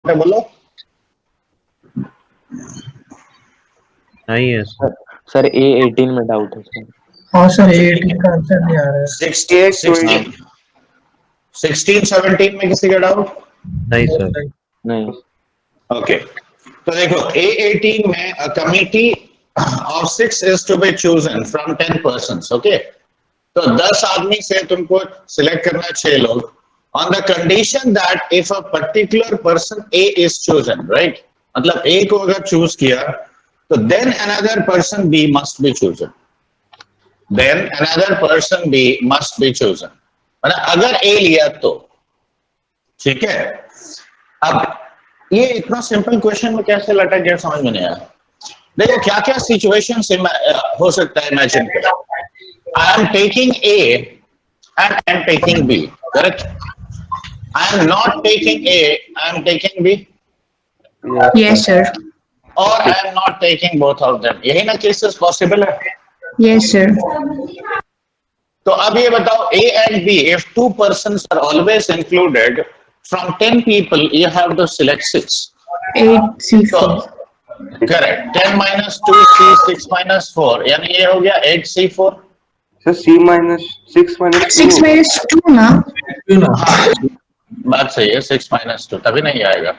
बोलो। नहीं है सर A18 में डाउट है सर। हाँ सर A18 का आंसर नहीं आ रहा है। 16 17 में किसी का डाउट? नहीं सर। नहीं। ओके, तो देखो A18 में a committee of 6 is to be chosen from 10 persons. Okay, तो 10 आदमी से तुमको सिलेक्ट करना 6 लोग on the condition that if a particular person A is chosen, right? मतलब A को अगर चूज किया तो then another person B must be chosen. Then another person B must be chosen. मतलब अगर A लिया तो ठीक है। अब ये इतना सिंपल क्वेश्चन में कैसे लटक गया समझ में नहीं आया। देखो क्या क्या सिचुएशन हो सकता है इमेजिन करो। I am taking A and I am taking B, correct? I am not taking A, I am taking B. Yes, sir. और I am not taking both of them. यही ना केसेस पॉसिबल है। Yes, sir. तो अब ये बताओ A and B, if two persons are always included, from 10 people you have to select 6. 8C4. Correct, 10 minus 2C 6 minus 4, यानी ये हो गया 8C4। Sir C minus 6 minus 6 minus 2 ना? हाँ, बात सही है, 6 minus 2 तभी नहीं आएगा।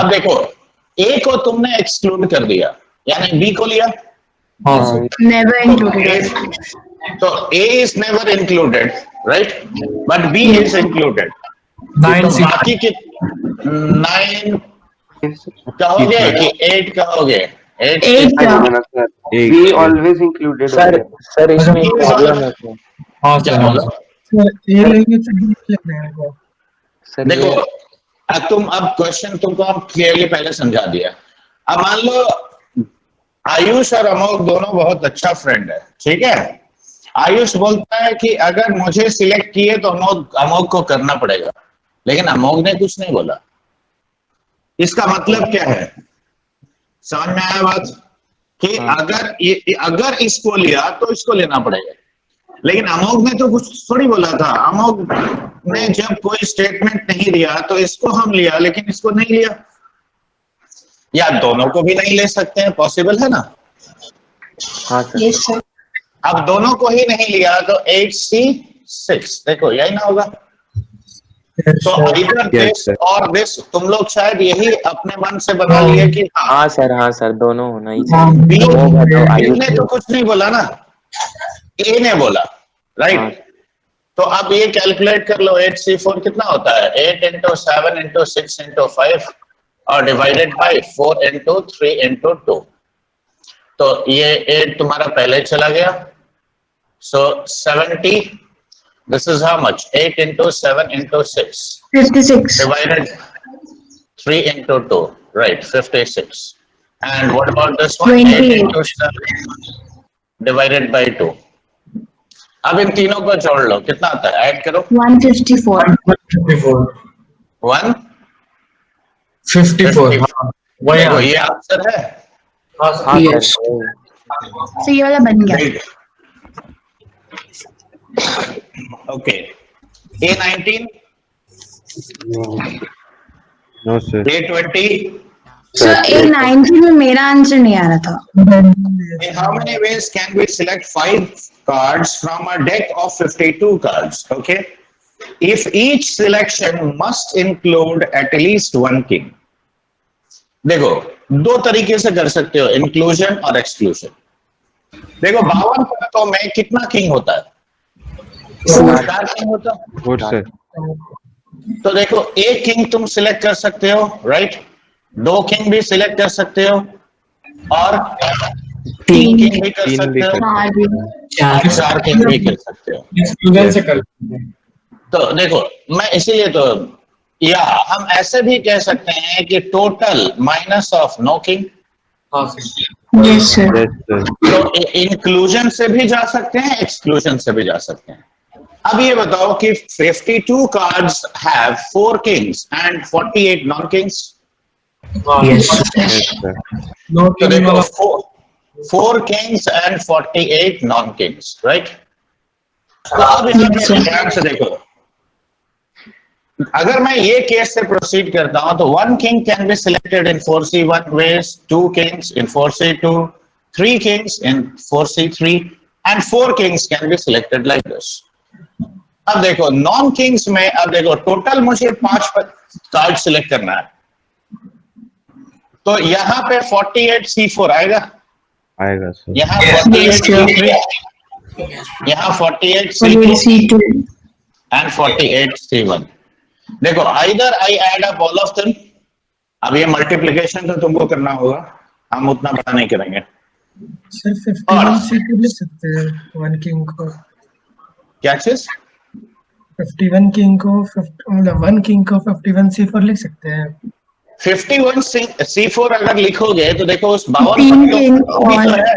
अब देखो A को तुमने एक्सक्लूड कर दिया, यानी B को लिया। Never included. तो A is never included, right? But B is included. तो बाकी के 9 कहोगे कि 8 कहोगे? 8 का। B always included। सर इसमें प्रॉब्लम है सर। हाँ क्या होगा? ये लेंगे तो B लेंगे इनको। देखो अब क्वेश्चन तुमको हम क्लियरली पहले समझा दिया। अब मान लो आयुष और अमोघ दोनों बहुत अच्छा फ्रेंड है, ठीक है? आयुष बोलता है कि अगर मुझे सिलेक्ट किए तो अमोघ को करना पड़ेगा, लेकिन अमोघ ने कुछ नहीं बोला। इसका मतलब क्या है? समझ में आया बात? कि अगर इसको लिया तो इसको लेना पड़ेगा, लेकिन अमोघ ने तो कुछ थोड़ी बोला था। अमोघ ने जब कोई स्टेटमेंट नहीं दिया तो इसको हम लिया, लेकिन इसको नहीं लिया। या दोनों को भी नहीं ले सकते हैं, पॉसिबल है ना? हाँ सर। Yes, sir. अब दोनों को ही नहीं लिया तो 8C6, देखो यही ना होगा। तो इधर दिस और दिस तुम लोग शायद यही अपने मन से बना लिए कि हाँ सर दोनों होना ही चाहिए। ने तो कुछ नहीं बोला ना, ए ने बोला, राइट? तो अब ये कैलकुलेट कर लो, 8C4 कितना होता है? 8 into 7 into 6 into 5 और डिवाइडेड बाय 4 into 3 into 2। तो ये 8 तुम्हारा पहले चला गया, so 70। This is how much? 8 into 7 into 6. 56. Divided 3 into 2, right? 56. And what about this one? 8 into 7 divided by 2. अब इन तीनों को जोड़ लो, कितना आता है? ऐड करो। 154. 154। ये आंसर है। Yes. So ये वाला बन गया। Okay, A19, no sir. A20, Sir A19 में मेरा आंसर नहीं आ रहा था। In how many ways can we select 5 cards from a deck of 52 cards? Okay, if each selection must include at least one king. देखो दो तरीके से कर सकते हो, इंक्लूजन और एक्सक्लूजन। देखो 52 पत्तों में कितना किंग होता है? 4 किंग होता है। Good sir. तो देखो एक किंग तुम सिलेक्ट कर सकते हो, राइट? 2 किंग भी सिलेक्ट कर सकते हो और 3 किंग भी कर सकते हो, 4 किंग भी कर सकते हो। तो देखो मैं इसीलिए तो, या हम ऐसे भी कह सकते हैं कि total minus of no king. Yes, sir. तो इंक्लूजन से भी जा सकते हैं, एक्सक्लूजन से भी जा सकते हैं। अब ये बताओ कि 52 cards have 4 kings and 48 non-kings. Yes. तो देखो 4 kings and 48 non-kings, right? तो अब यहाँ पे ध्यान से देखो, अगर मैं ये केस से प्रोसीड करता हूं तो 1 king can be selected in 4C1 ways, 2 kings in 4C2, 3 kings in 4C3 and 4 kings can be selected like this. अब देखो नॉन किंग्स में, अब देखो टोटल मुझे 5 कार्ड सिलेक्ट करना है, तो यहाँ पे 48C4 आएगा, आएगा सर। यहाँ Yes, 48C3, यहाँ 48C2 C2. and 48C1. देखो either I add up all of them, अब ये मल्टीप्लिकेशन तो तुमको करना होगा, हम उतना बड़ा नहीं करेंगे। सर 51 C2 लिख सकते हैं 1 किंग को, क्या चीज? 51 किंग को मतलब 1 किंग को 51 C4 लिख सकते हैं। 51C4 अगर लिखोगे तो देखो उस 15 king भी तो और- है।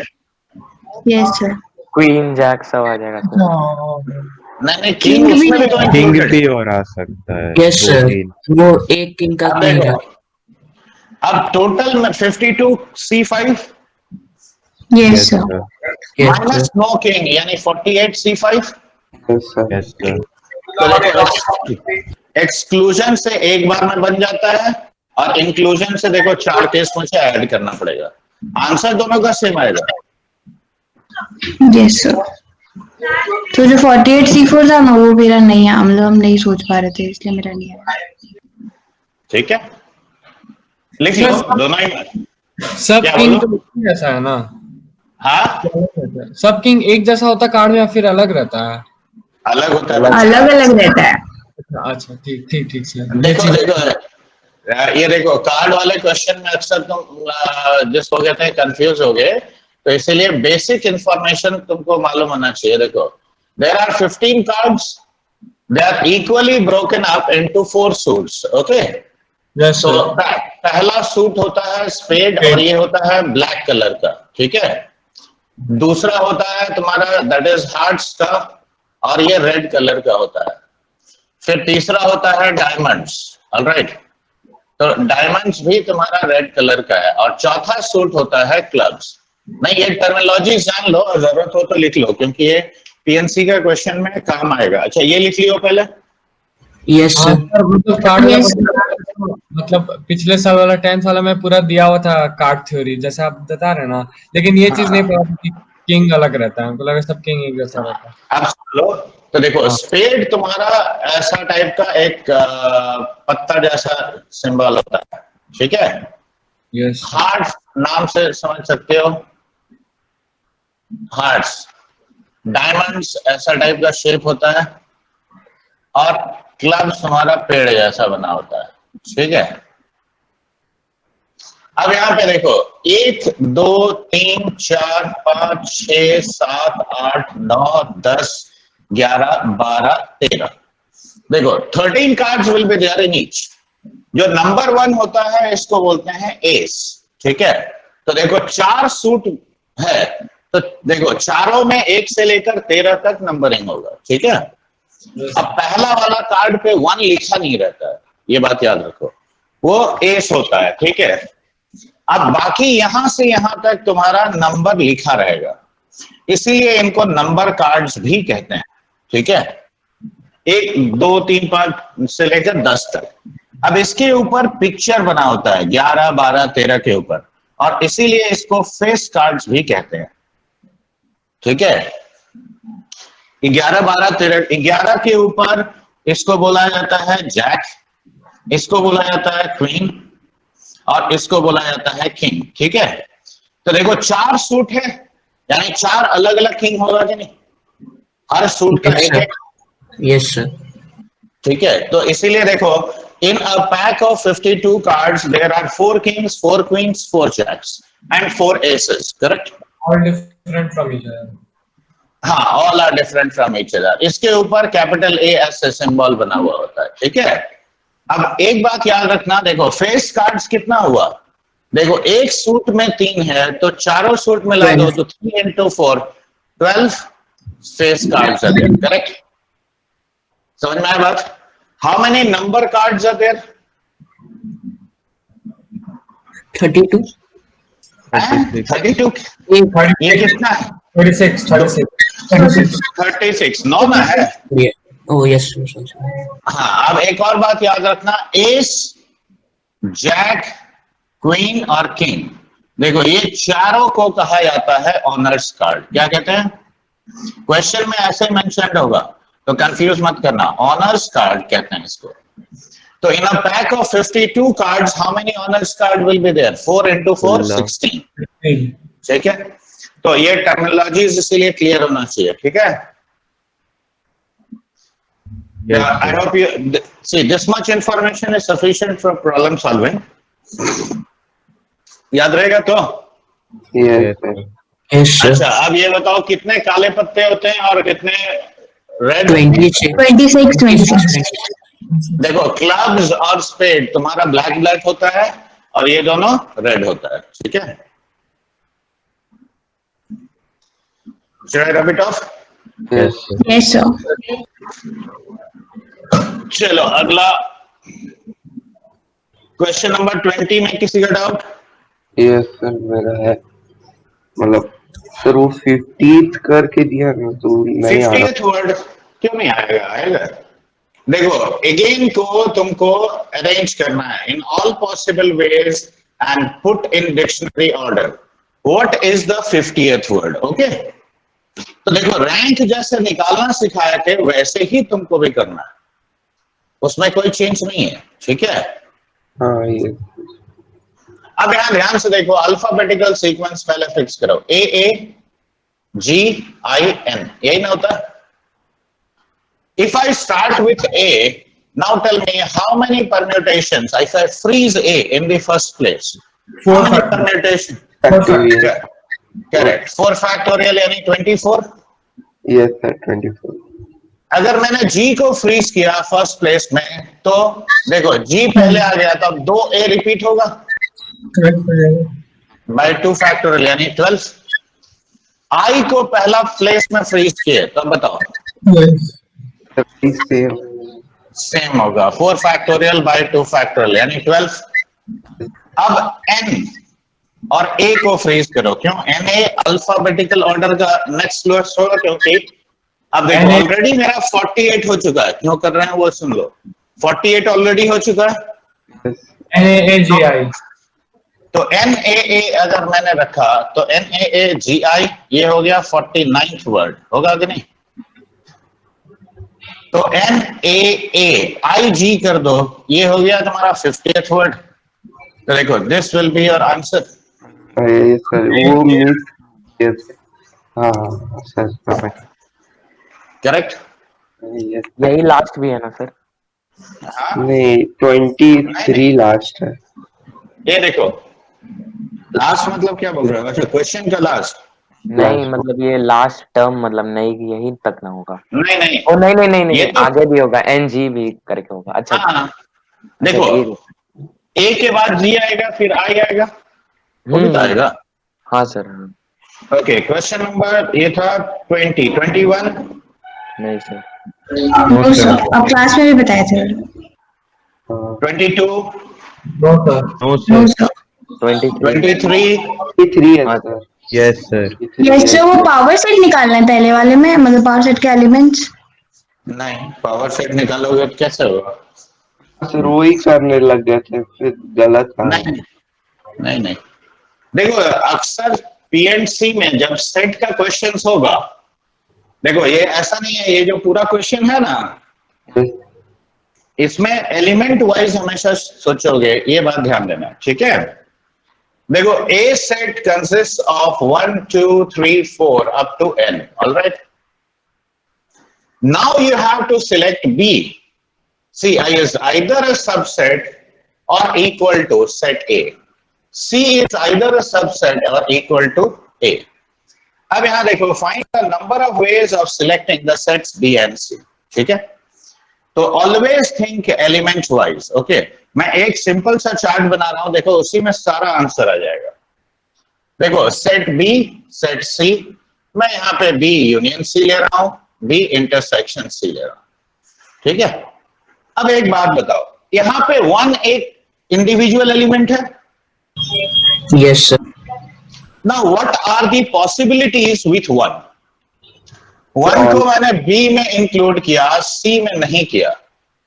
Yes sir. क्वीन जैक सब आ जाएगा सर। हाँ नहीं King किंग भी उसमें भी तो किंग included भी है। और आ सकता है। यस दो सर, तीन। वो एक किंग का अब क्वीन देखो, है। अब टोटल में 52C5 Yes yes sir. Sir. Yes minus sir, no king यानी 48C5। Yes sir. Yes sir. तो देखो एक्सक्लूजन से एक बार में बन जाता है और इंक्लूजन से देखो 4 केस मुझे ऐड करना पड़ेगा, आंसर दोनों का सेम आएगा। Yes sir. तो जो 48 C4 था ना वो मेरा नहीं है, मतलब हम नहीं सोच पा रहे थे इसलिए मेरा नहीं है। ठीक है, लिख लो दोनों ही में। सब क्या किंग बोलो? तो एक ही जैसा है ना? हाँ सब किंग एक जैसा होता कार्ड में या फिर अलग रहता है? अलग होता है। अलग अलग रहता है। अच्छा ठीक ठीक ठीक सर। देखो देखो ये देखो कार्ड वाले क्वेश्चन में अक्सर तुम जिसको कहते हैं कंफ्यूज हो गए, तो इसीलिए बेसिक इंफॉर्मेशन तुमको मालूम होना चाहिए। देखो there are 15 cards, they are equally broken up into 4 suits. Okay, yes तो सर। पहला सूट होता है स्पेड और ये होता है ब्लैक कलर का, ठीक है। दूसरा होता है तुम्हारा दैट इज हार्ट्स का और ये रेड कलर का होता है। फिर तीसरा होता है डायमंड्स, ऑलराइट, तो डायमंड्स भी तुम्हारा रेड कलर का है। और चौथा सूट होता है क्लब्स। नहीं ये टर्मिनोलॉजी जान लो और जरूरत हो तो लिख लो, क्योंकि ये पीएनसी का क्वेश्चन में काम आएगा। अच्छा ये लिख लियो पहले। यस हाँ सर, सर, वो तो कार्ड Yes. मतलब पिछले साल वाला 10th वाला में पूरा दिया हुआ था कार्ड थ्योरी जैसा आप बता रहे हैं ना, लेकिन ये चीज नहीं पता कि किंग अलग रहता है, हमको लगा सब किंग एक जैसा रहता है। अब सुन लो, तो देखो स्पेड तुम्हारा ऐसा टाइप का एक पत्ता जैसा सिंबल होता है, ठीक है। यस हार्ट नाम से समझ सकते हो, हार्ट्स। डायमंड्स ऐसा टाइप का शेप होता है और क्लब्स हमारा पेड़ जैसा बना होता है, ठीक है। अब यहाँ पे देखो 1 2 3 4 5 6 7 8 9 10 11 12 13। देखो 13 cards will be there in each. जो नंबर 1 होता है इसको बोलते हैं एस, ठीक है। तो देखो 4 सूट है, तो देखो चारों में 1 से लेकर 13 तक नंबरिंग होगा, ठीक है। अब पहला वाला कार्ड पे 1 लिखा नहीं रहता है, ये बात याद रखो, वो एस होता है, ठीक है। अब बाकी यहां से यहां तक तुम्हारा नंबर लिखा रहेगा, इसीलिए इनको नंबर कार्ड्स भी कहते हैं, ठीक है। 1 2 3 5 से लेकर 10 तक। अब इसके ऊपर पिक्चर बना होता है 11 12 13 के ऊपर, और इसीलिए इसको फेस कार्ड्स भी कहते हैं, ठीक है। 11 12 13, 11 के ऊपर इसको बोला जाता है जैक, इसको बोला जाता है क्वीन और इसको बोला जाता है किंग, ठीक है। तो देखो 4 सूट है, यानी 4 अलग अलग किंग होगा कि नहीं, हर सूट का एक एक, यस सर, ठीक है। तो इसीलिए देखो in a pack of 52 cards there are 4 kings 4 queens 4 jacks and 4 aces, correct. All different from each other. हाँ, all are different from each other. इसके ऊपर कैपिटल ए एस से सिंबल बना हुआ होता है, ठीक है। अब एक बात याद रखना, देखो फेस कार्ड्स कितना हुआ, देखो एक सूट में 3 है तो चारों सूट में ला दो तो 3 into 4 12 face cards are there, correct. समझ में आया बात? How many number cards are there? 32, 32। ये कितना है? 36 36 9 ना है, Oh yes sir. हाँ, अब एक और बात याद रखना, एस, जैक, क्वीन और किंग, देखो ये चारों को कहा जाता है ऑनर्स कार्ड। क्या कहते हैं? क्वेश्चन में ऐसे मेंशन होगा, तो कंफ्यूज मत करना, ऑनर्स कार्ड कहते हैं इसको। तो in a pack of 52 cards, how many honours card will be there? 4 into 4, 16। ठीक है, तो ये टर्मिनोलॉजीज इसीलिए क्लियर होना चाहिए, ठीक है? Yes, I hope you see this much information is sufficient for problem solving. याद रहेगा तो? Yes, sir. Yes sir. अच्छा, अब ये बताओ कितने काले पत्ते होते हैं और कितने रेड? 26. 26 देखो, क्लब्स और स्पेड तुम्हारा ब्लैक ब्लैक होता है और ये दोनों रेड होता है, ठीक है? Should I rub it off? Yes, sir. Yes sir. चलो अगला क्वेश्चन नंबर 20 में किसी का डाउट? Yes, sir, मेरा है। मतलब सर वो 50th करके दिया ना, तो नहीं आ रहा। 50th वर्ड क्यों नहीं आएगा? आएगा। देखो, अगेन को तुमको अरेंज करना है in all possible ways and put in dictionary order. What is the 50th word? Okay, तो देखो रैंक जैसे निकालना सिखाया थे वैसे ही तुमको भी करना है, उसमें कोई चेंज नहीं है, ठीक है? हाँ ये अब यहां ध्यान से देखो, अल्फाबेटिकल सीक्वेंस पहले फिक्स करो, ए ए जी आई एन, यही ना होता है? If I start with A, now tell me how many permutations if I freeze A in the first place? 4 How many permutations? factorial. Correct. 4 factorial यानी 24. Yes, sir, 24. अगर मैंने G को freeze किया first place में, तो देखो G पहले आ गया, तो अब 2A रिपीट होगा करेक्ट हो जाएगा। बाय 2 फैक्टोरियल यानी 12। I को पहला प्लेस में फ्रीज किए, तो बताओ Yes. Same. सेम होगा, 4 फैक्टोरियल बाय 2 फैक्टोरियल यानी 12। अब N और A को फ्रीज करो, क्यों? NA अल्फाबेटिकल ऑर्डर का नेक्स्ट लोएस्ट होगा, क्योंकि अब देखो ऑलरेडी मेरा 48 हो चुका है, क्यों कर रहे हैं वो सुन लो, 48 ऑलरेडी हो चुका है। NAAGI तो NAA अगर मैंने रखा तो NAAGI ये हो गया 49th वर्ड, होगा कि नहीं? तो NAAIG कर दो, ये हो गया तुम्हारा 50th वर्ड। तो देखो this will be your answer. Yes, sir. वो मिस yes. हाँ सर करेक्ट? yes. यही लास्ट भी है ना सर? नहीं 23 लास्ट है। ये देखो लास्ट मतलब क्या बोल रहे हो? अच्छा, क्वेश्चन का लास्ट? नहीं मतलब ये लास्ट टर्म, मतलब नहीं यही तक ना होगा। नहीं नहीं, ओ नहीं नहीं नहीं, ये नहीं तो- आगे भी होगा, NG भी करके होगा। अच्छा हाँ, देखो A के बाद G आएगा, फिर I आएगा, वो भी तो आएगा। हाँ सर। हाँ ओके, क्वेश्चन नंबर ये था 20, 21। नहीं सर। वो सर अब क्लास में भी बताए थे। 22, No, नो sir. सर। 23, 23 है sir. Yes, sir. Yes sir, वो पावर सेट निकालना है पहले वाले में, मतलब पावर सेट के एलिमेंट्स। नहीं पावर सेट निकालोगे तो कैसे होगा? सर वो ही करने लग गए थे, फिर गलत था। नहीं नहीं नहीं, देखो अक्सर पीएनसी में जब सेट का क्वेश्चन होगा, देखो ये ऐसा नहीं है, ये जो पूरा क्वेश्चन है ना, इसमें एलिमेंट वाइज हमेशा सोचोगे, ये बात ध्यान देना, ठीक है? देखो a set consist of 1 2 3 4 up to n, alright? Now you have to select B. C I is either a subset or equal to set A. C is either a subset or equal to A. अब यहां देखो, find the number of ways of selecting the sets B and C. ठीक है? तो always think element wise. Okay? मैं एक simple सा chart बना रहा हूं, देखो उसी में सारा आंसर आ जाएगा। देखो सेट B, सेट C, मैं यहाँ पे B यूनियन C ले रहा हूं, B इंटरसेक्शन C ले रहा हूं, ठीक है? अब एक बात बताओ, यहाँ पे 1 एक इंडिविजुअल एलिमेंट है। Yes sir. Now, what are the possibilities with 1? 1 को मैंने बी में इंक्लूड किया, सी में नहीं किया,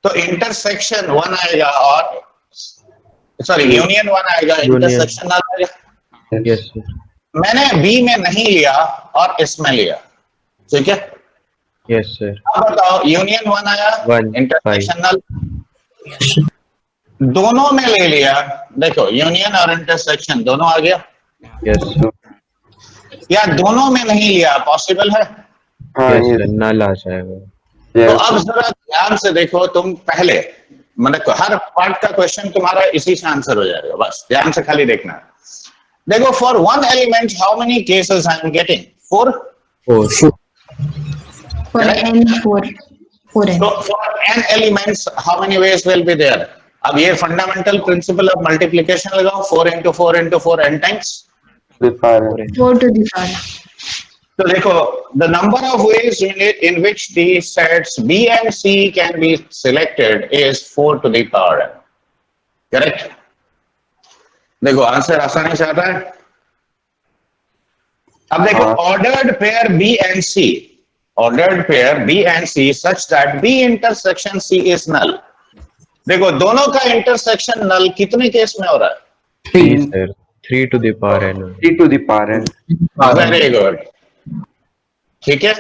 तो इंटरसेक्शन 1 आएगा और सॉरी यूनियन 1 आएगा, इंटरसेक्शन नल आएगा। यस सर, मैंने बी में नहीं लिया और इसमें लिया, ठीक है। यस सर, अब बताओ यूनियन 1 आया, 1, इंटरसेक्शन नल, दोनों में ले लिया, देखो यूनियन और इंटरसेक्शन दोनों आ गया, यस या दोनों में नहीं लिया, पॉसिबल है। हाँ यस ये सर, नल आ जाएगा। तो yes, अब जरा ध्यान से देखो, तुम पहले मतलब हर पार्ट का क्वेश्चन तुम्हारा इसी से आंसर हो जाएगा, बस ध्यान से खाली देखना। देखो for 1 element how many cases I am getting? 4। 4, For n 4n. तो for n elements how many ways will be there? अब ये फंडामेंटल प्रिंसिपल ऑफ मल्टीप्लिकेशन लगाओ, 4 into 4 into 4 n times। different. 4 to the power. तो देखो the number of ways in which the sets B and C can be selected is 4 to the power n, correct? देखो answer आसानी से आता है। अब देखो ordered pair B and C, ordered pair B and C such that B intersection C is null। देखो दोनों का इंटरसेक्शन नल कितने केस में हो रहा है? 3 sir, 3 to the power n। 3 to the power n. Very good, ठीक है।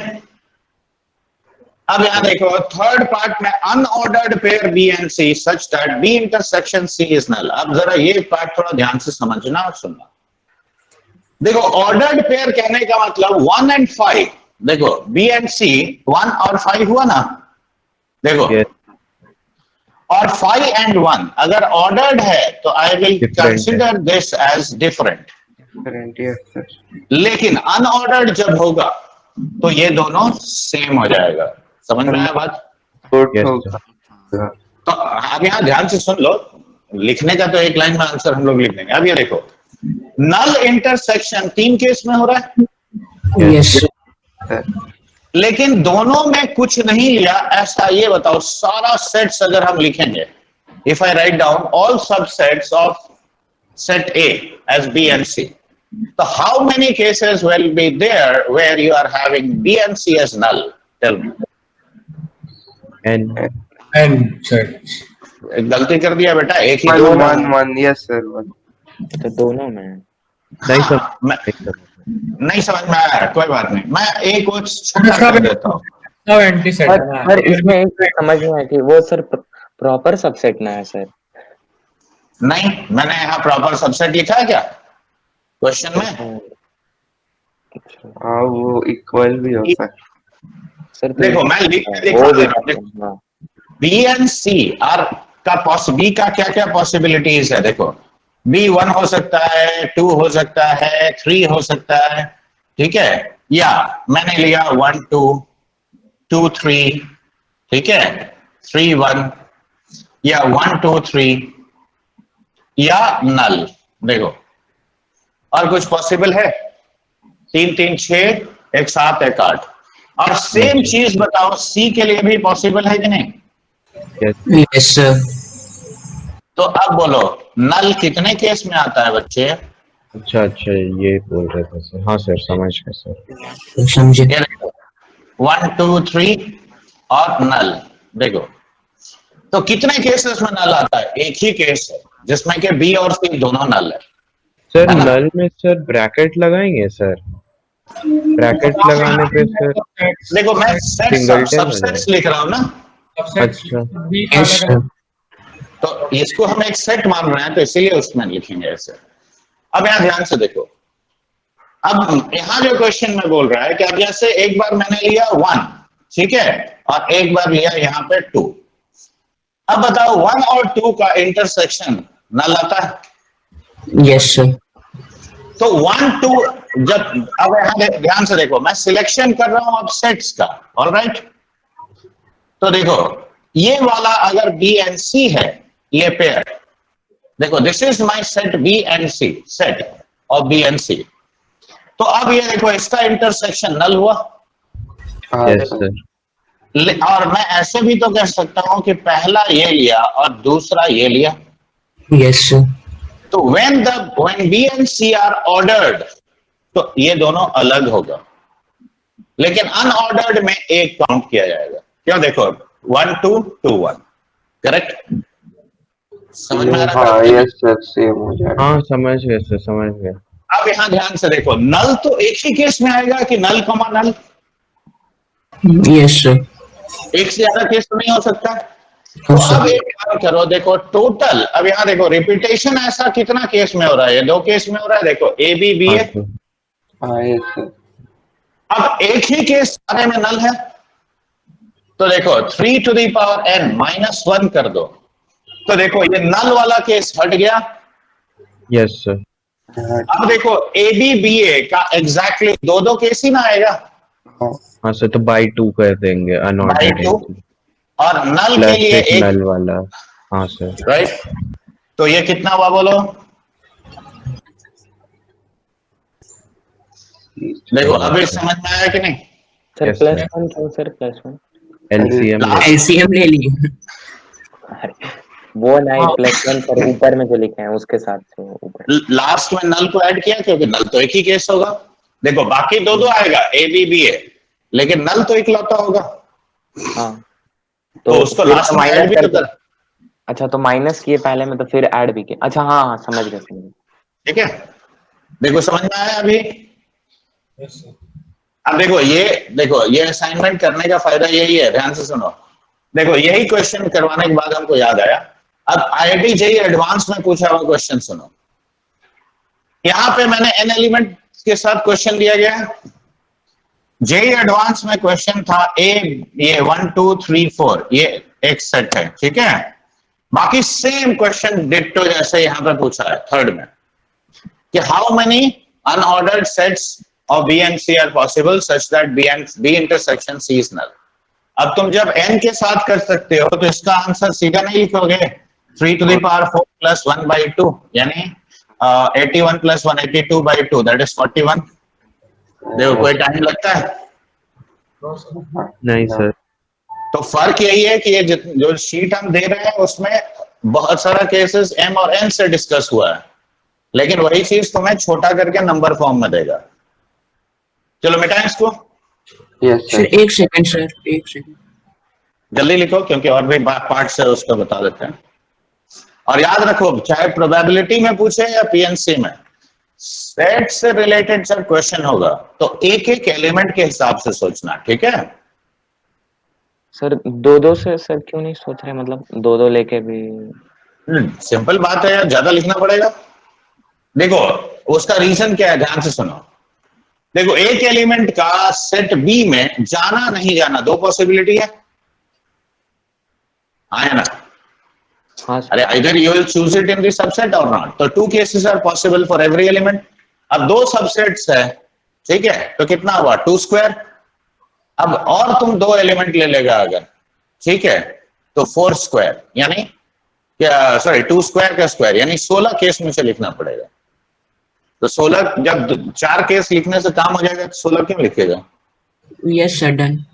अब यहां देखो थर्ड पार्ट में unordered pair B and C such that B intersection C is null. अब जरा ये पार्ट थोड़ा ध्यान से समझना और सुनना। देखो ऑर्डर्ड पेयर कहने का मतलब 1 and 5, देखो बी एंड सी 1 और 5 हुआ ना, देखो यस और 5 and 1 अगर ऑर्डर्ड है तो आई विल Different है। Consider this as different, Different, yes, sir. लेकिन अनऑर्डर्ड जब होगा तो ये दोनों सेम हो जाएगा। समझ में आया बात? Good Yes, होगा. तो अब यहाँ ध्यान से सुन लो, लिखने का तो एक लाइन में आंसर हम लोग लिख देंगे। अब ये देखो नल इंटरसेक्शन 3 केस में हो रहा है, Yes. लेकिन दोनों में कुछ नहीं लिया, ऐसा ये बताओ सारा सेट्स अगर हम लिखेंगे, if I write down all subsets of set A as B and C, so how many cases will be there where you are having B and C as null? Tell me. n and set एक गलती कर दिया बेटा, एक ही One, दो one, one, yes, sir. One. तो दोनों में नहीं हाँ, नहीं समझ में आया, कोई बात नहीं, मैं एक और छोटा कर देता हूँ। सब एंटी सेट है ना। पर इसमें एक चीज समझ में आई कि वो सर प्रॉपर सबसेट ना है सर। नहीं, मैंने यहाँ प्रॉपर सबसेट लिखा है क्या क्वेश्चन में? हाँ वो इक्वल भी होता है. सर देखो मैं लिख के दिखा वो दे भी रहा हूँ। देखो, हाँ, B and C आर का बी का क्या क्या पॉसिबिलिटीज है? देखो B 1 हो सकता है, 2 हो सकता है, 3 हो सकता है, ठीक है, या मैंने लिया 1 2 2 3, ठीक है, 3 1 या 1 2 3 या नल। देखो और कुछ पॉसिबल है? 3 3 6, एक 7 एक 8। और सेम चीज बताओ सी के लिए भी पॉसिबल है कि नहीं? Yes, sir. तो अब बोलो नल कितने केस में आता है बच्चे? अच्छा अच्छा ये बोल रहे थे सर। हाँ सर समझ गए सर। समझे. ये देखो 1 2 3 और नल। देखो तो कितने केसेस में नल आता है? एक ही केस है जिसमें कि बी और सी दोनों नल है। सर नल में सर ब्रैकेट लगाएंगे सर? ब्रैकेट लगाने पे सर देखो मैं सेट्स Singleton हो सबसेट्स लिख रहा हूं ना, अच्छा Yes, sir. तो इसको हम एक सेट मान रहे हैं तो इसीलिए उसमें लिखेंगे ऐसे। अब यहाँ ध्यान से देखो, अब यहाँ जो क्वेश्चन में बोल रहा है कि अब जैसे एक बार मैंने लिया 1, ठीक है, और एक बार लिया यहाँ पे 2। अब बताओ 1 और 2 का इंटरसेक्शन नल आता है? Yes, sir. तो 1 2 जब अब यहाँ ध्यान से देखो, मैं सिलेक्शन कर रहा हूं अब सेट्स का, ऑलराइट। तो देखो ये वाला अगर बी एंड सी है, ये पेयर, देखो this is my set B and C, set of B and C. तो अब ये देखो इसका इंटरसेक्शन नल हुआ। हाँ यस सर। और मैं ऐसे भी तो कह सकता हूं कि पहला ये लिया और दूसरा ये लिया। Yes, sir. तो when B and C are ordered, तो ये दोनों अलग होगा। लेकिन अनऑर्डर्ड में एक काउंट किया जाएगा। क्यों? देखो 1 2 2 1, करेक्ट? समझ में आ रहा हाँ है? यस सर, सेम हो जाएगा। हाँ समझ गए सर, समझ गए। अब यहाँ ध्यान से देखो, नल तो एक ही केस में आएगा कि नल कमा नल? Yes sir. एक से ज्यादा केस तो नहीं हो सकता। तो हाँ अब सर। एक काम करो, देखो टोटल, अब यहाँ देखो रिपीटेशन ऐसा कितना केस में हो रहा है? ये 2 केस में हो रहा है। देखो ए बी बी हाँ है। सर। हाँ यस सर। अब एक ही केस सारे में नल है, तो देखो 3 to the power n -1 कर दो, तो देखो ये नल वाला केस हट गया। Yes sir. अब देखो ए बी बी ए का एग्जैक्टली 2 केस ही ना आएगा, हाँ सर, तो बाई 2 कर देंगे बाई अनऑर्डर्ड 2, और नल के प्लस लिए एक एक, नल वाला। हाँ सर। राइट? तो ये कितना हुआ बोलो? देखो अभी समझ में आया कि नहीं? Sir Yes, plus sir. 1 क्यों सर? प्लस 1 एलसीएम एलसीएम ले लिए। वो नहीं, प्लस 1 सर ऊपर में जो लिखे हैं उसके साथ से ऊपर। लास्ट में नल को ऐड किया, क्योंकि नल तो एक ही केस होगा। देखो बाकी 2 आएगा ए बी बी ए, लेकिन नल तो इकलौता होगा, हाँ तो उसको फिर लास्ट में माइनस ऐड भी तो करके, कर। अच्छा तो माइनस किए पहले में तो फिर ऐड भी किए। अच्छा हाँ हाँ समझ गए समझ गए। ठीक है, देखो समझ में आया अभी? अब देखो ये असाइनमेंट करने का फायदा यही है, ध्यान से सुनो। देखो यही क्वेश्चन करवाने के बाद हमको याद आया, अब आईआईटी जेईई एडवांस में पूछा हुआ क्वेश्चन सुनो। यहां पे मैंने n एलिमेंट के साथ क्वेश्चन दिया गया है। जेईई एडवांस में क्वेश्चन था ये 1 2 3 4, ये एक सेट है, ठीक है? बाकी सेम क्वेश्चन डिट्टो जैसे यहां पे पूछा है थर्ड में, कि how many unordered sets of B and C are possible such that B intersection C is null। अब तुम जब n के साथ कर सकते हो, तो इसका आंसर सीधा नहीं लिखोगे 3 to the power 4 plus 1 by 2, यानी 81 plus 182 by 2, that is 41। देखो कोई टाइम लगता है? नहीं सर। तो फर्क यही है कि ये जो शीट हम दे रहे हैं उसमें बहुत सारा केसेस m और n से डिस्कस हुआ है, लेकिन वही चीज तुम्हें छोटा करके नंबर फॉर्म में देगा। चलो मिटाएं इसको। Yes sir sir. एक सेकंड सर, एक सेकंड। जल्दी लिखो, क्योंकि और भी पार्ट्स है उसका बता देते हैं। और याद रखो, चाहे प्रोबेबिलिटी में पूछे या पीएनसी में, सेट से रिलेटेड जब क्वेश्चन होगा तो एक एक एलिमेंट के हिसाब से सोचना, ठीक है? सर 2 से सर क्यों नहीं सोच रहे, मतलब 2 लेके भी? सिंपल बात है यार, ज्यादा लिखना पड़ेगा। देखो उसका रीजन क्या है, ध्यान से सुनो। देखो एक एलिमेंट का सेट बी में जाना नहीं जाना 2 पॉसिबिलिटी है, आया ना? हाँ अरे either you will choose it in the subset or not, तो 2 cases are possible for every element। अब 2 सबसेट्स है, ठीक है? तो कितना हुआ 2 स्क्वायर। अब और तुम 2 एलिमेंट ले लेगा अगर, ठीक है, तो 4 स्क्वायर, यानी क्या, सॉरी 2 स्क्वायर का स्क्वायर, यानी 16 केस में से लिखना पड़ेगा। तो 16, जब 4 केस लिखने से काम हो जाएगा तो 16 क्यों लिखेगा? Yes sir, done.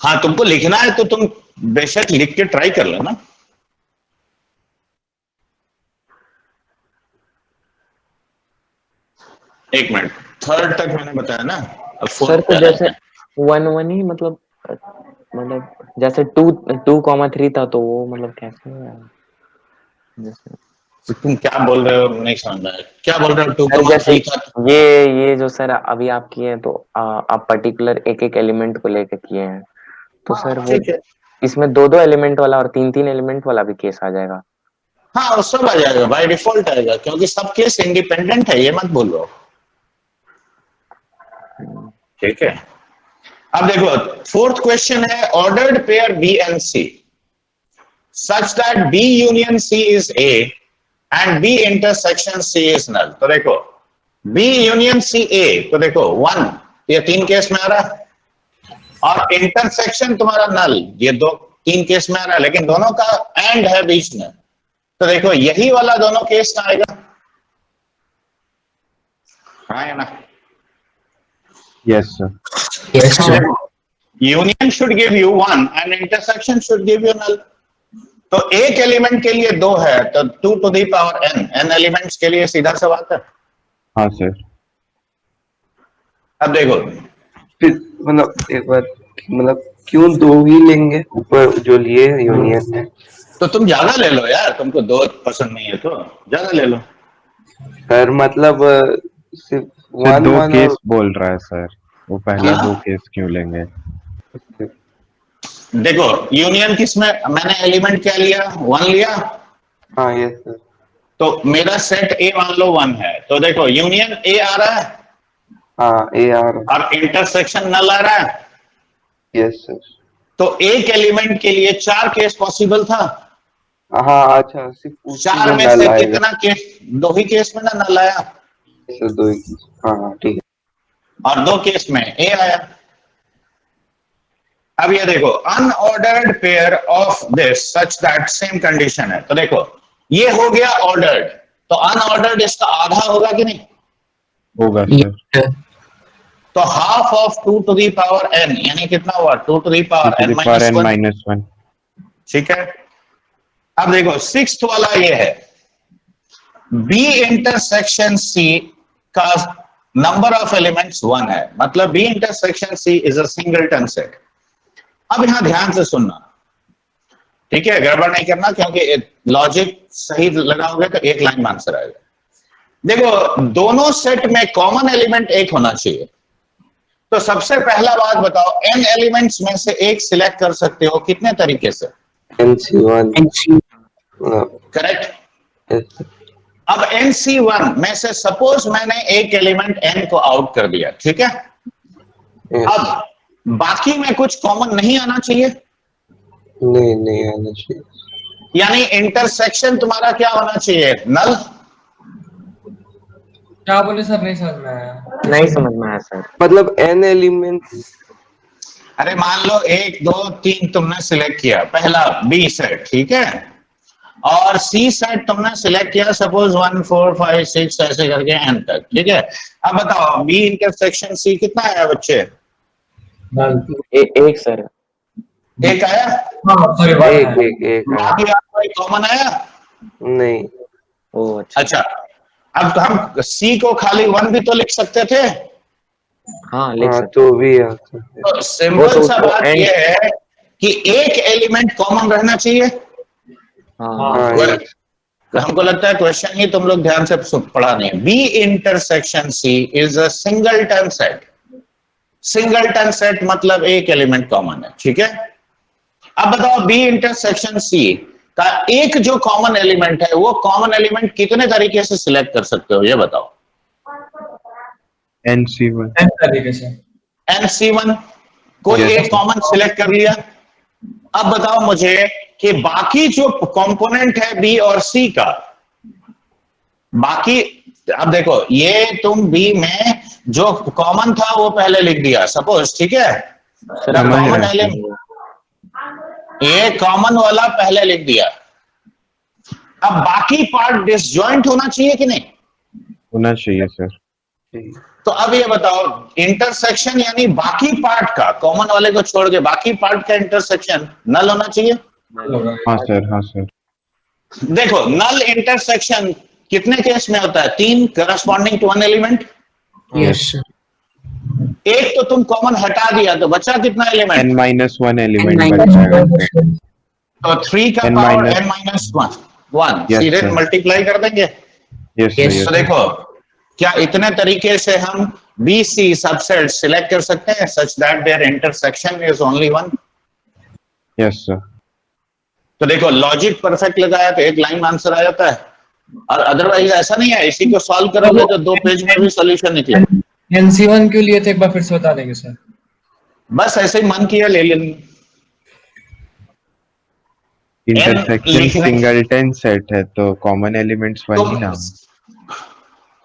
हाँ तुमको लिखना है तो तुम बेशक लिख के ट्राई कर लेना। एक मिनट, थर्ड तक मैंने बताया ना, अब सर फोर्थ तो जैसे 1 1 ही, मतलब जैसे 2,3 था तो वो मतलब कैसे जैसे तुम क्या बोल रहे हो, नहीं समझ रहा है क्या बोल रहे हो? 2,3 था। ये जो सर अभी आप किए हैं तो आप पर्टिकुलर एक एक एलिमेंट को लेके किए हैं, तो सर वो ठीक है, इसमें 2 एलिमेंट वाला और 3 एलिमेंट वाला भी केस आ जाएगा। हाँ वो सब आ जाएगा, बाय डिफॉल्ट आएगा, क्योंकि सब केस इंडिपेंडेंट है, ये मत बोलो, ठीक है? अब देखो फोर्थ क्वेश्चन है, ordered pair B and C such that B union C is A and B intersection C is null. तो देखो बी यूनियन सी ए, तो देखो 1, ये 3 केस में आ रहा है, और इंटरसेक्शन तुम्हारा नल, ये 3 केस में आ रहा है, लेकिन दोनों का एंड है बीच में, तो देखो यही वाला दोनों केस में आएगा, हाँ या ना? Yes sir. Yes sir. Union should give you 1 and intersection should give you null. तो एक एलिमेंट के लिए 2 है, तो 2 to the power n elements के लिए सीधा सा बात है। हाँ सर। अब देखो फिर मतलब एक बार मतलब क्यों दो ही लेंगे ऊपर जो लिए यूनियन है? तो तुम ज्यादा ले लो यार, तुमको दो पसंद नहीं है तो ज्यादा ले लो। सर मतलब सिर्फ सर वन दो वन केस और बोल रहा है सर, वो पहला हाँ? दो केस क्यों लेंगे? देखो यूनियन किसमें, मैंने एलिमेंट क्या लिया, 1 लिया। हाँ यस सर। तो मेरा सेट ए मान लो 1 है, तो देखो यूनियन ए आ रहा है हाँ ए आर और इंटरसेक्शन नल आ रहा है। Yes sir. तो एक एलिमेंट के लिए 4 केस पॉसिबल था। हाँ अच्छा सिर्फ उसी 4 में में नल से आएगा कितना केस, 2 ही केस में ना नल आया, सर, दो ही। हाँ हाँ ठीक है। और 2 केस में ए आया। अब ये देखो unordered pair of this such that same condition है, तो देखो ये हो गया ऑर्डर्ड, तो अनऑर्डर्ड इसका आधा होगा कि नहीं? होगा Yes, सर। sir. तो half of 2 to the power n यानी कितना हुआ, 2 to the power n power minus n 1। Minus 1। ठीक है। अब देखो 6th वाला ये है, बी इंटरसेक्शन सी का नंबर ऑफ एलिमेंट्स 1 है, मतलब B intersection C is a singleton set. अब यहां ध्यान से सुनना, ठीक है, गड़बड़ नहीं करना, क्योंकि लॉजिक सही लगाओगे तो एक लाइन में आंसर आएगा। देखो दोनों सेट में कॉमन एलिमेंट एक होना चाहिए। तो सबसे पहला बात बताओ, n एलिमेंट्स में से एक सिलेक्ट कर सकते हो कितने तरीके से? NC1 correct. yes, अब NC1 में से सपोज मैंने एक एलिमेंट n को आउट कर दिया, ठीक है। yes. अब बाकी में कुछ कॉमन नहीं आना चाहिए, नहीं नहीं आना चाहिए। यानी इंटरसेक्शन तुम्हारा क्या होना चाहिए, नल। क्या बोले सर, नहीं समझ में आया। नहीं समझ में आया सर। मतलब n एलिमेंट। अरे मान लो 1 2 3 तुमने सिलेक्ट किया, पहला बी सेट, ठीक है, और सी सेट तुमने सिलेक्ट किया सपोज 1 4 5 6 ऐसे करके n तक, ठीक है। अब बताओ बी इंटरसेक्शन सी कितना आया बच्चे? एक सर। एक आया। सॉरी, एक एक एक है। बाकी आपको कॉमन आया? नहीं ओ अच्छा। अच्छा, अब तो हम सी को खाली 1 भी तो लिख सकते थे। हाँ लिख हाँ सकते। तो भी आ सकते हैं। तो वो सिंपल तो सा उसको बात end- यह है कि एक एलिमेंट कॉमन रहना चाहिए। हाँ हाँ yes. हमको लगता है क्वेश्चन ही तुम लोग ध्यान से पढ़ा नहीं। B intersection C is a singleton set. Singleton set मतलब एक एलिमेंट कॉमन है, ठीक है। अब बताओ बी इंटरसेक्शन सी का एक जो कॉमन एलिमेंट है, वो कॉमन एलिमेंट कितने तरीके से सिलेक्ट कर सकते हो, ये बताओ। NC1। N तरीके से। NC1 कोई Yes, एक sir. कॉमन सिलेक्ट कर लिया। अब बताओ मुझे कि बाकी जो कंपोनेंट है बी और सी का, बाकी, अब देखो ये तुम बी में जो कॉमन था वो पहले लिख दिया सपोज, ठीक है। सर द समझ कॉमन रहे हैं एलिमेंट, ये कॉमन वाला पहले लिख दिया। अब बाकी पार्ट डिसजॉइंट होना चाहिए कि नहीं? होना चाहिए सर। तो अब ये बताओ इंटरसेक्शन यानी बाकी पार्ट का, कॉमन वाले को छोड़ के बाकी पार्ट का इंटरसेक्शन नल होना चाहिए। हाँ सर, हाँ सर। देखो नल इंटरसेक्शन कितने केस में होता है, 3 corresponding to one element. Yes, sir. एक तो तुम कॉमन हटा दिया तो बचा कितना element? n minus 1 element N बच minus जाएगा one. सर। तो 3 का n power minus- n minus 1 Yes, सीधे sir. मल्टीप्लाई कर देंगे। यस सर, Yes, यस तो सर। देखो क्या इतने तरीके से हम BC सबसेट सिलेक्ट कर सकते हैं such that there intersection is only 1। Yes sir. तो देखो लॉजिक परफेक्ट लगाया तो एक लाइन में आंसर आ जाता है, और अदरवाइज ऐसा नहीं है, इसी को सॉल्व करोगे तो 2 पेज में भी सॉल्यूशन निकले। NC1 क्यों लिए थे, एक बार फिर से बता देंगे सर। बस ऐसे ही मन किया ले लेंगे। इंटरसेक्शन लिखने- सिंगलटन सेट है तो कॉमन एलिमेंट्स 1 ही ना।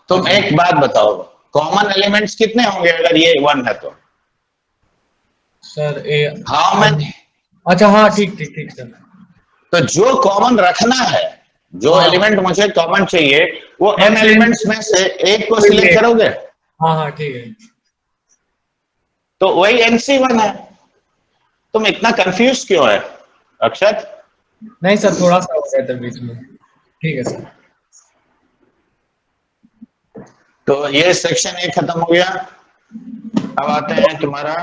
तुम एक बात बताओ, कॉमन एलिमेंट्स कितने होंगे अगर ये 1 है तो? Sir A, how many? अच्छा हाँ ठीक ठीक ठीक सर। तो जो कॉमन रखना है, जो हाँ। एलिमेंट मुझे कॉमन चाहिए, वो n हाँ, एलिमेंट्स में से एक को सिलेक्ट करोगे, हाँ हाँ ठीक है। तो वही NC1 है। तुम इतना कंफ्यूज क्यों है अक्षत? नहीं सर, थोड़ा सा हो गया था बीच में। ठीक है सर। तो ये सेक्शन 1 खत्म हो गया। अब आते हैं तुम्हारा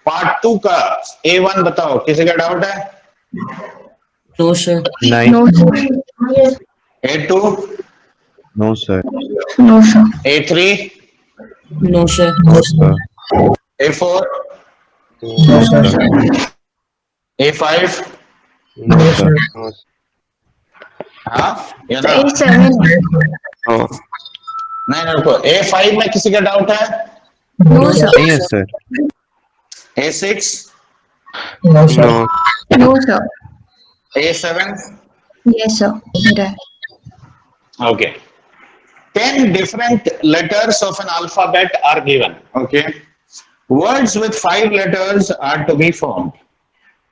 पार्ट 2 का A1 बताओ, किसी का डाउट है? No sir. Nine. No sir. A2, no sir. No sir. A3, no sir. No sir. A4, no sir. A5, no sir. हाँ या ना? A7 हाँ नहीं नहीं, रुको, A5 में किसी का डाउट है? No sir. नहीं है sir. A6, no sir. No no sir. A7, yes sir मेरा है। okay. 10 different letters of an alphabet are given. Okay. Words with 5 letters are to be formed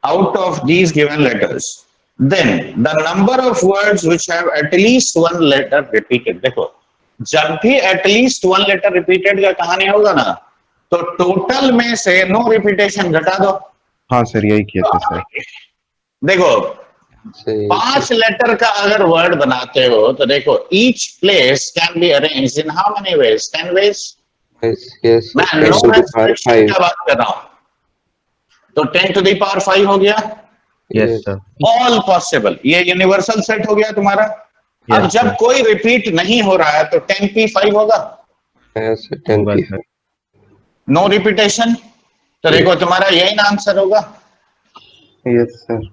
out of these given letters. Then the number of words which have at least one letter repeated. देखो, जब भी at least one letter repeated का कहानी होगा ना, तो total में से no repetition घटा दो। हाँ सर, यही किया था सर। देखो, से 5 लेटर का अगर वर्ड बनाते हो तो देखो, each place can be arranged in how many ways? 10 ways. Yes मैं 10 no to the power expression 5 का बात कर रहा हूं, तो 10 to the power 5 हो गया, यस सर। ऑल पॉसिबल, ये यूनिवर्सल सेट हो गया तुम्हारा। अब Yes, जब sir. कोई रिपीट नहीं हो रहा है तो 10p5 होगा, यस 10 होगा की सर। नो रिपीटेशन, तो देखो तुम्हारा यही ना आंसर होगा। यस सर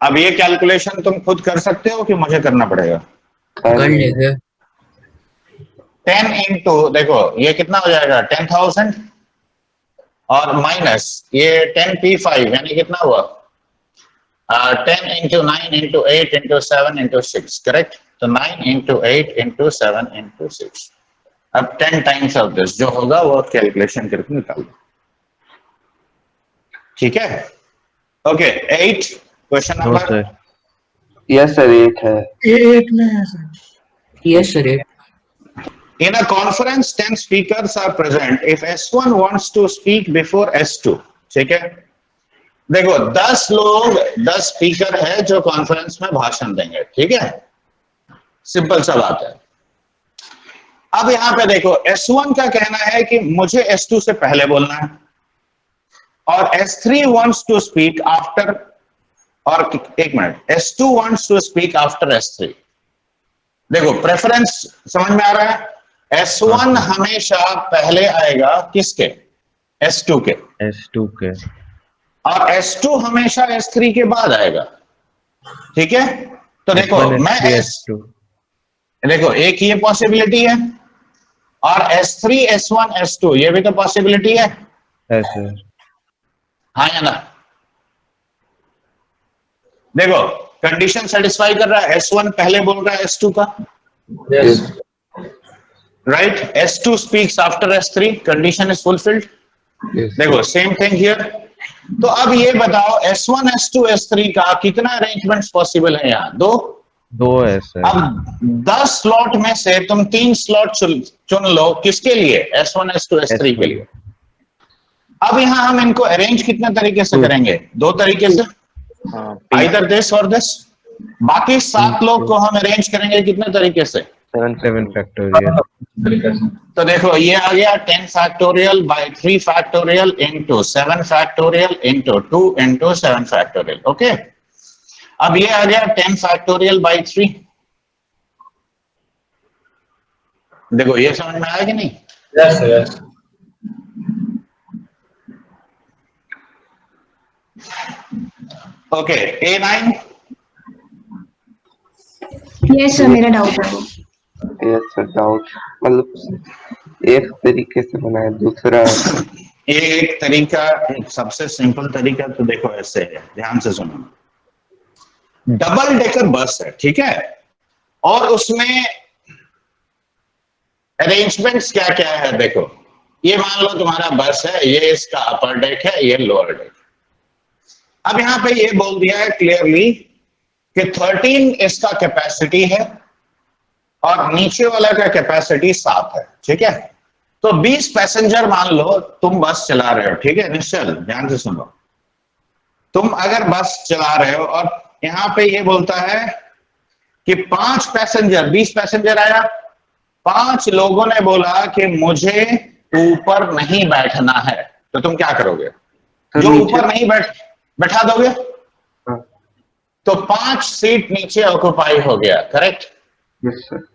अब ये कैलकुलेशन तुम खुद कर सकते हो कि मुझे करना पड़ेगा? कर लेंगे। 10 इंटू, देखो ये कितना हो जाएगा, 10,000 और माइनस ये 10p5 यानी कितना हुआ, 10 into 9 into 8 into 7 into 6, correct? तो 9 इंटू 8 इंटू 7 इंटू 6, अब 10 टाइम्स ऑफ दिस जो होगा वो कैलकुलेशन करके निकाल दो, ठीक है? Okay, 8 question no number. Sir. Yes sir 8 है A8 में है sir. Yes sir. In a conference, 10 speakers are present. If S1 wants to speak before S2, ठीक है? देखो 10 लोग, 10 स्पीकर है जो कॉन्फ्रेंस में भाषण देंगे, ठीक है? सिंपल सा बात है। अब यहां पे देखो, S1 का कहना है कि मुझे S2 से पहले बोलना है, और S3 wants to speak after, और एक minute, S2 wants to speak after S3। देखो प्रेफरेंस समझ में आ रहा है? S1 हमेशा पहले आएगा किसके? S2 के, S2 के। और S2 हमेशा S3 के बाद आएगा, ठीक है? तो देखो S1, मैं S3, S2। देखो एक ये पॉसिबिलिटी है, और S3 S1 S2 ये भी तो पॉसिबिलिटी है, है सर। हाँ या ना? देखो कंडीशन सेटिस्फाई कर रहा है, S1 पहले बोल रहा है S2 का, yes right? S2 speaks after S3, condition is fulfilled. Yes देखो सेम थिंग हियर। तो अब ये बताओ S1 S2 S3 का कितना अरेंजमेंट्स पॉसिबल है यहाँ? 2। 2 है सर। अब 10 स्लॉट में से तुम 3 स्लॉट चुन लो, किसके लिए? S1 S2 S3 के लिए। अब यहाँ हम इनको अरेंज कितने तरीके से करेंगे? 2 तरीके से, आइदर दिस और दिस। बाकी 7 लोग को हम अरेंज करेंगे कितने तरीके से? 7 फैक्टोरियल। तो देखो ये आ गया 10 factorial by 3 factorial into 7 factorial into 2 into 7 factorial. Okay, अब ये आ गया 10 फैक्टोरियल बाय 3। देखो ये समझ में आया कि नहीं? Yes yes. Okay, A9। Yes sir मेरा डाउट है वो। यस सर डाउट मतलब एक तरीके से बनाया, दूसरा एक तरीका, एक सबसे सिंपल तरीका तो देखो ऐसे है, ध्यान से सुनो। डबल डेकर बस है, ठीक है? और उसमें अरेंजमेंट्स क्या क्या है? देखो ये मान लो तुम्हारा बस है, ये इसका अपर डेक है, ये लोअर डेक। अब यहां पे ये बोल दिया है क्लियरली कि 13 इसका कैपेसिटी है और नीचे वाला का कैपेसिटी 7 है, ठीक है? तो 20 पैसेंजर मान लो तुम बस चला रहे हो, ठीक है? निश्चल ध्यान से सुनो, तुम अगर बस चला रहे हो और यहां पे ये बोलता है कि 5 पैसेंजर 20 पैसेंजर आया, 5 लोगों ने बोला कि मुझे ऊपर नहीं बैठना है, तो तुम क्या करोगे? तो जो नीचे- ऊपर नहीं बैठा दोगे हाँ। तो 5 सीट नीचे ऑक्युपाई हो गया, करेक्ट? Yes sir.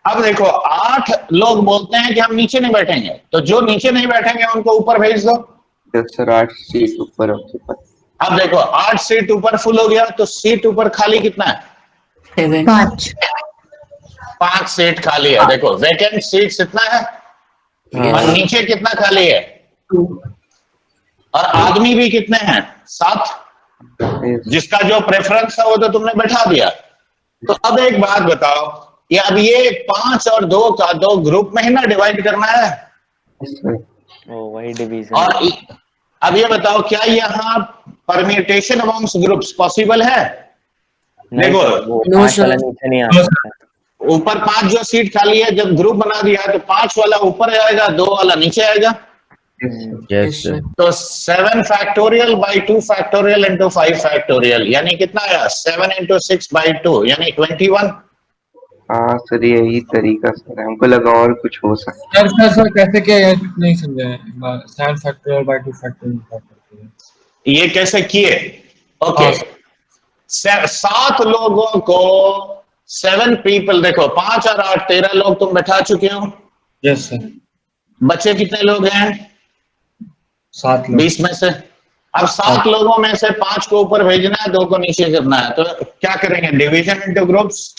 अब देखो 8 लोग बोलते हैं कि हम नीचे नहीं बैठेंगे, तो जो नीचे नहीं बैठेंगे उनको ऊपर भेज दो। यस सर, 8 सीट ऊपर ऑक्यूपाई। अब देखो 8 सीट ऊपर फुल हो गया, तो सीट ऊपर खाली कितना है? 7 5 5 सीट खाली है। देखो वैकेंट सीट कितना है और नीचे कितना खाली है, 2 और आदमी भी कितने हैं? 7। यस जिसका जो प्रेफरेंस था वो तो तुमने बैठा दिया। तो अब एक बात बताओ, ये अब ये 5 और 2 का 2 ग्रुप में ही ना डिवाइड करना है, सर। ओ वही डिवीजन। और अब ये बताओ क्या यहाँ परम्यूटेशन अमंग्स ग्रुप्स पॉसिबल है? देखो No, 5 वाला sir. नीचे नहीं आ No, सकता। ऊपर 5 जो सीट खाली है, जब ग्रुप बना दिया तो 5 वाला ऊपर आएगा, 2 वाला नीचे आएगा। Yes sir. तो 7 factorial by 2 factorial into 5 factorial यानी कितना आया? 7 इंटू 6 बाई 2 यानी 21। हाँ सर, यही तरीका सर है। हमको लगा और कुछ हो सकता है। सर कैसे किया ये नहीं समझे। 7 फैक्टोरियल बाय 2 फैक्टोरियल। ये कैसे किए? ओके, हाँ। 7 लोगों को 7 पीपल, देखो 5 और 8 13 लोग तुम बैठा चुके हो। Yes sir. बच्चे कितने लोग हैं? 7 लोग। 20 में से। अब 7 लोगों में से 5 को ऊपर भेजना है, 2 को नीचे करना है, तो क्या करेंगे? Division into groups.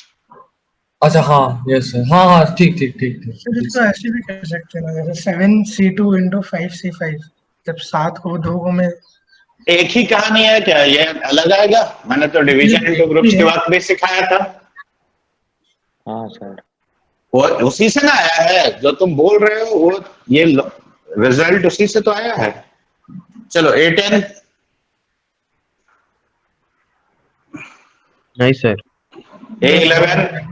अच्छा हाँ यस सर। हाँ हाँ ठीक ठीक ठीक ठीक। सर इसको ऐसे भी कर सकते हैं ना, जैसे 7C2 इंटू 5C5, जब 7 को 2 को में एक ही कहानी है क्या? ये अलग आएगा? मैंने तो डिवीजन इनटू ग्रुप्स के वक्त भी सिखाया था। हाँ सर। वो उसी से ना आया है जो तुम बोल रहे हो, वो ये रिजल्ट उसी से तो आया है। चलो A10। नहीं sir. A11।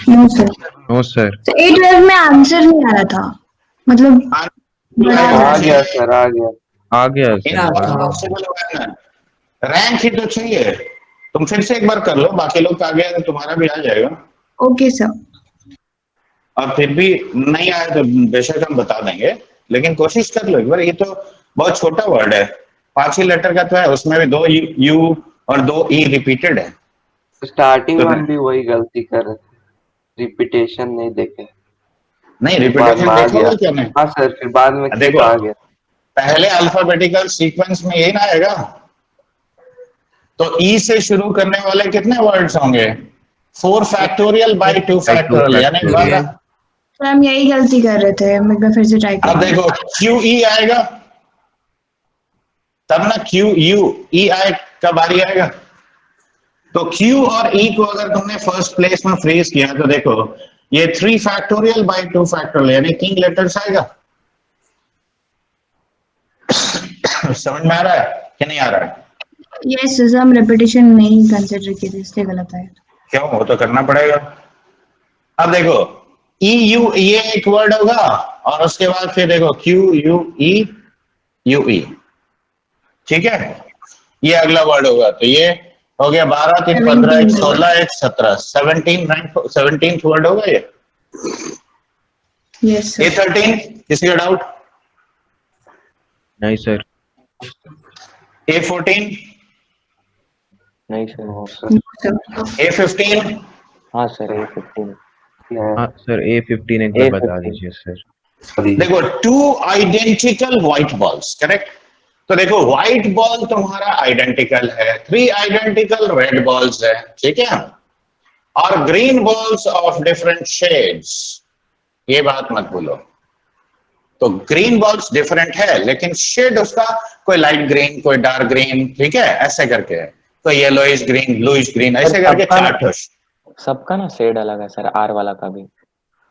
No sir. No sir. तो 8-12 में आंसर नहीं आ रहा था, मतलब बड़ा आ गया सर, आ गया। आ गया क्या सर। था? रैंक ही तो चाहिए। तुम फिर से एक बार कर लो, बाकी लोग आ गया तो तुम्हारा भी आ जाएगा। Okay sir. और फिर भी नहीं आया तो बेशक हम बता देंगे, लेकिन कोशिश कर लो एक बार। ये तो बहुत छोटा वर्ड है, 5 ही लेटर का तो है, उसमें भी 2 यू और 2 ई रिपीटेड है। स्टार्टिंग तो में हम भी वही गलती कर रहे थे, रिपीटेशन नहीं देखे। नहीं, बाद में रिपीटेशन आ देखोगे गया। क्या? नहीं, हाँ सर, फिर बाद में देखो आ गया। पहले अल्फाबेटिकल सीक्वेंस में यही ना आएगा, तो ई से शुरू करने वाले कितने वर्ड्स होंगे? 4 फैक्टोरियल बाई 2 फैक्टोरियल यानी 12। सर हम यही गलती कर रहे थे, मैं एक बार फिर से ट्राई अब करूंगा। देखो क्यू ई आएगा तब ना, क्यू यू ई आए का बारी आएगा। तो क्यू और ई को अगर तुमने फर्स्ट प्लेस में फ्रीज किया तो देखो ये 3 फैक्टोरियल बाई 2 फैक्टोरियल यानी 3 लेटर्स आएगा। समझ में आ रहा है कि नहीं आ रहा है? यस सर, हम रेपिटेशन नहीं कंसीडर किए थे इसलिए गलत आया। क्यों? वो तो करना पड़ेगा। अब देखो ई यू ये एक वर्ड होगा, और उसके बाद फिर देखो क्यू यू ई, ठीक है? ये अगला वर्ड होगा, तो ये हो गया 12 3 15 1 16 1 17 17th वर्ड होगा ये। Yes sir. A13 किसी का डाउट? नहीं सर। A14, नहीं सर। A15, हाँ सर A15। हाँ सर A15 एक बार बता दीजिए सर। देखो 2 आइडेंटिकल व्हाइट बॉल्स, करेक्ट? तो देखो व्हाइट बॉल तुम्हारा आइडेंटिकल है, 3 आइडेंटिकल रेड बॉल्स है, ठीक है? और green balls of different shades, ये बात मत भूलो। तो ग्रीन बॉल्स डिफरेंट है, लेकिन शेड उसका कोई लाइट ग्रीन, कोई डार्क ग्रीन, ठीक है? ऐसे करके कोई येलोइश ग्रीन, ब्लूइश ग्रीन, ऐसे करके 4 ठोस। सबका ना शेड अलग है सर, आर वाला का भी।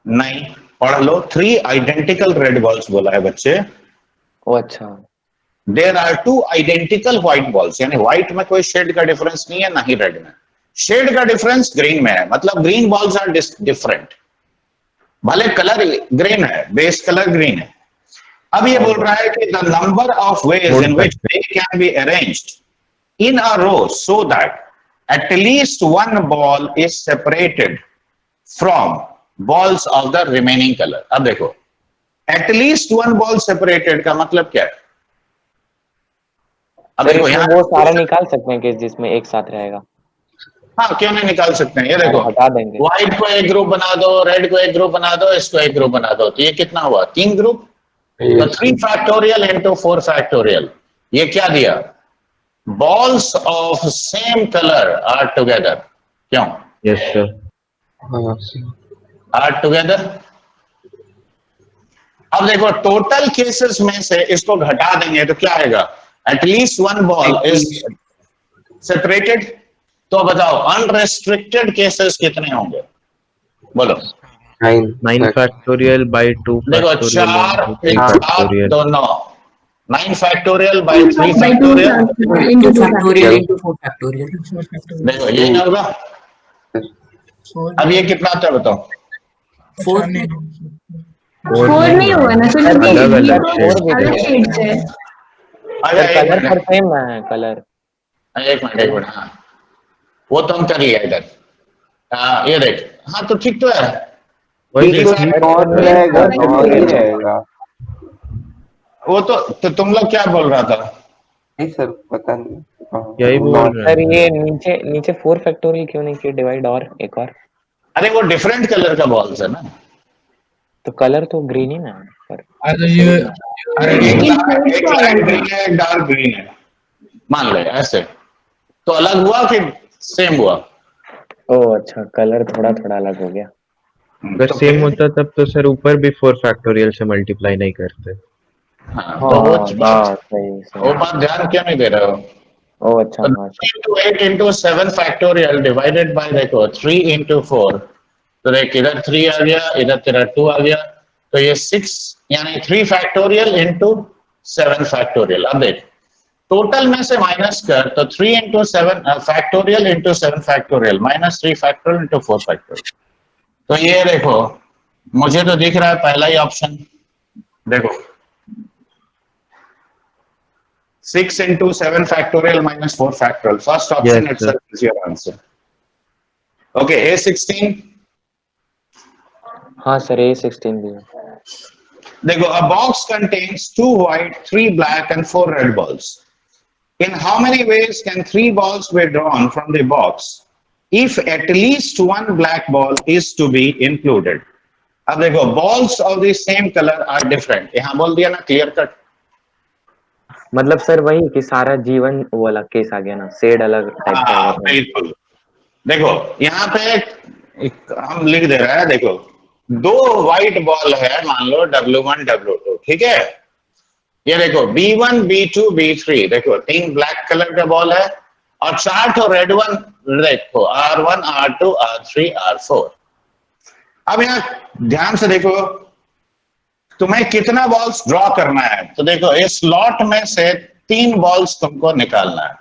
नहीं, पढ़ लो। 3 आइडेंटिकल रेड बॉल्स बोला है बच्चे। ओ अच्छा। There are 2 identical white balls, यानी व्हाइट में कोई शेड का डिफरेंस नहीं है, ना ही रेड में। शेड का डिफरेंस ग्रीन में है, मतलब ग्रीन बॉल्स आर डिफरेंट, भले कलर ग्रीन है, बेस कलर ग्रीन है। अब ये बोल रहा है कि the number of ways in which they can be arranged in a row so that at least one ball is separated from balls of the remaining color. अब देखो at least one ball separated का मतलब क्या है? अब sir देखो इसमें यहाँ वो सारा निकाल सकते हैं कि जिसमें एक साथ रहेगा, हाँ क्यों नहीं निकाल सकते हैं? ये देखो हटा देंगे। व्हाइट को एक ग्रुप बना दो, रेड को एक ग्रुप बना दो, इसको एक ग्रुप बना दो, तो ये कितना हुआ? 3 ग्रुप। तो 3 फैक्टोरियल इंटू 4 फैक्टोरियल, ये क्या दिया? Balls of same colour are together. क्यों? Yes sir. हाँ सर। Are together. अब देखो टोटल केसेस में से इसको घटा देंगे तो क्या आएगा? At least one ball is separated. तो बताओ अनरेस्ट्रिक्टेड केसेस कितने होंगे? बोलो। 9 फैक्टोरियल बाय 2 देखो फैक्टोरियल 4 फैक्टोरियल। तो 9, 9 factorial by 3 factorial. 2 factorial into 4 factorial. देखो ये क्या होगा? अब ये कितना आता है बताओ? 4 4 नहीं हुआ ना सर, अलग अलग ये तो अलग शेड्स है। अच्छा एक कलर मिनट, पर सेम है कलर। एक मिनट, हाँ वो तो हम कर लिया इधर। ये देख, हाँ तो ठीक तो है। वही तो नॉन रहेगा, नॉन ही रहेगा। वो तो तुम लोग क्या बोल रहा था? नहीं सर पता नहीं। हाँ, यही बोल नॉन- रहे सर हैं। ये नीचे 4 फैक्टोरियल क्यों नहीं किया डिवाइड और एक और? अरे वो डिफरेंट कलर का बॉल्स है ना। तो कलर तो ग्रीन ही ना है पर। अरे ये एक लाइट ग्रीन है, एक डार्क ग्रीन है, मान ले ऐसे, तो अलग हुआ कि सेम हुआ? ओह अच्छा, कलर थोड़ा थोड़ा अलग हो गया। अगर तो सेम फिर- होता तब तो सर ऊपर भी 4 फैक्टोरियल से मल्टीप्लाई नहीं करते। हाँ, तो वो हाँ बात सही। वो बात ध्यान क्यों नहीं दे रहे हो? ओह अच्छा हाँ। 8 into 7 फैक्टोरियल डिवाइडेड बाय देखो 3 into 4, तो देख इधर 3 आ गया, इधर तेरा 2 आ गया, तो ये 6 यानी 3 फैक्टोरियल इंटू 7 फैक्टोरियल। अब देख टोटल में से माइनस कर, तो 3 into 7 factorial into 7 factorial minus 3 factorial into 4 factorial. तो ये देखो मुझे तो दिख रहा है पहला ही ऑप्शन, देखो 6 into 7 factorial minus 4 factorial. First option Yes, itself is your answer. Okay, A16. हाँ सर A16 भी है। देखो, a box contains 2 white, 3 black and 4 red balls. In how many ways can 3 balls be drawn from the box if at least one black ball is to be included? अब देखो balls of the same color are different. यहाँ बोल दिया ना clear cut. मतलब sir वही कि सारा जीवन वो वाला केस आ गया ना, शेड अलग टाइप का हाँ होगा। बिल्कुल। देखो यहाँ पे एक हम लिख दे रहे हैं, देखो 2 व्हाइट बॉल है, मान लो W1 W2, ठीक है। ये देखो B1 B2 B3, देखो 3 ब्लैक कलर का बॉल है और 4 तो रेड वन, देखो R1 R2 R3 R4। अब यहाँ ध्यान से देखो तुम्हें कितना बॉल्स ड्रॉ करना है, तो देखो इस स्लॉट में से 3 बॉल्स तुमको निकालना है,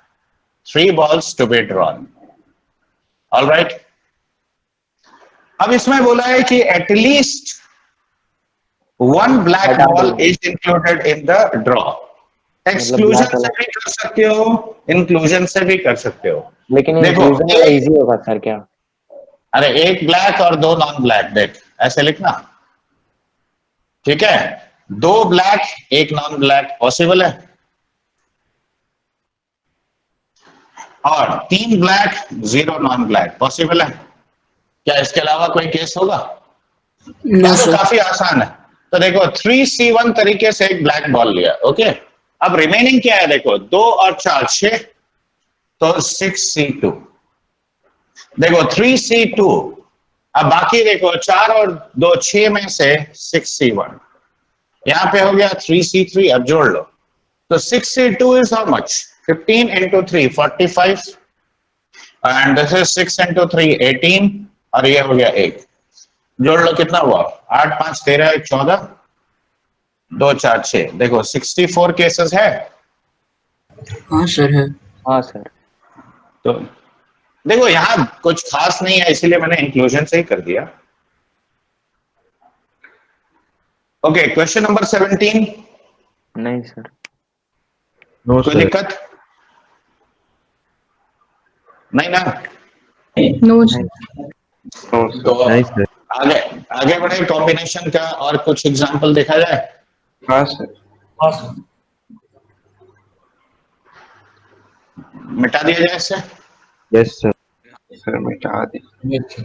3 balls to be drawn. Alright, अब इसमें बोला है कि at least 1 black ball is included in the draw. Exclusion से भी कर सकते हो, इंक्लूजन से भी कर सकते हो। लेकिन देखो, इंक्लूजन में इजी होगा सर क्या? अरे 1 ब्लैक और 2 नॉन ब्लैक, देख ऐसे लिखना, ठीक है। 2 ब्लैक 1 नॉन ब्लैक पॉसिबल है, और 3 ब्लैक 0 नॉन ब्लैक पॉसिबल है। क्या इसके अलावा कोई केस होगा? नो तो सर। काफी आसान है। तो देखो 3C1 तरीके से एक ब्लैक बॉल लिया, ओके। अब रिमेनिंग क्या है, देखो 2 और 4 6, तो 6C2। देखो 3C2, अब बाकी देखो 4 और 2 6 में से 6C1, यहां पे हो गया 3C3। अब जोड़ लो, तो 6C2 is how much? 15 into 3 45, and this is 6 into 3 18, और ये हो गया 1। जोड़ लो कितना हुआ? 8 5 13 1 14, 2 4 6। देखो 64 केसेस है। हाँ सर है। हाँ सर। तो देखो यहां कुछ खास नहीं है, इसीलिए मैंने इंक्लूजन से ही कर दिया। Okay, question number 17। नहीं सर। नो कोई सर। दिक्कत? नहीं ना? No sir. तो नहीं सर। आगे आगे बढ़े कॉम्बिनेशन का और कुछ एग्जांपल देखा जाए। हाँ सर। हाँ सर। मिटा दिया जाए इससे। Yes sir. सर मिटा दी। ये अच्छा।